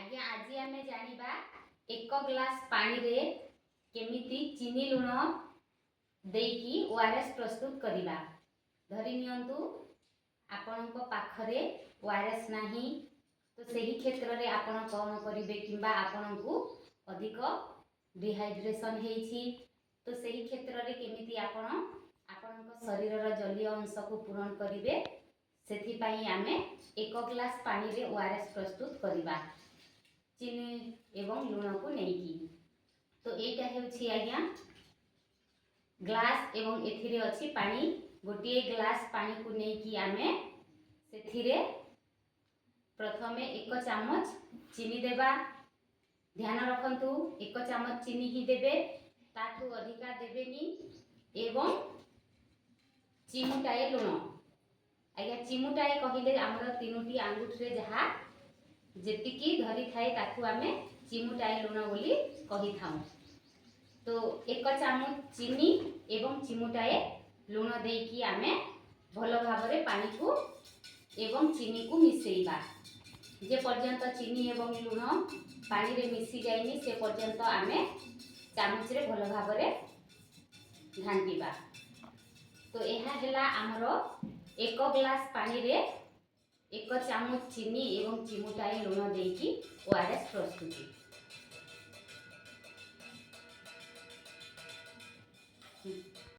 आज्ञा आज आम जाना एक ग्लास पानी रे केमिति चीनी लुण देकी ओआरएस प्रस्तुत करवा। धरी नियंतु आपण पाखरे ओआरएस नाही तो सही क्षेत्र रे आपण कौन करेंगे किंबा आपण को अधिक डिहाइड्रेशन होती तो सही क्षेत्र रे केमिति आपण आपण शरीर जलीय अंश को पूरण करेंगे से आमे एक ग्लास पानी रे ओआरएस प्रस्तुत करवा चीनी एवं लुण को लेकिन। तो एटा हेउछि आज्ञा ग्लास एवं एथिरे अछि पानी। गोटे ग्लास पानी को लेकिन आमे सेथिरे प्रथमे एक चामच चीनी देबा। ध्यान रखंतु एक चामच चीनी ही देबे, ताठू अधिका देबेनी। एवं चिमुटाए लुण। आज्ञा चिमुटाए कहिले आमर तीनोटी आंगुठरे जहा जेतिकी धरी थाए ताकू आमे चिमुटाए लुण बोली कहि थाउ। तो एक चामच चीनी एवं चिमुटाए लुण देकी आमे भल भाबरे पानी को एवं चीनी को मिसेइबा। जे पर्यंत चीनी एवं लुण पानी रे मिसी जाइनी से पर्यंत आमे चामच रे भल भाबरे घांटीबा। तो यह हैला आमरो एक ग्लास पानी रे एक चामच चीनी एवं चिमुटाए लुण देकी ओआरएस प्रस्तुति।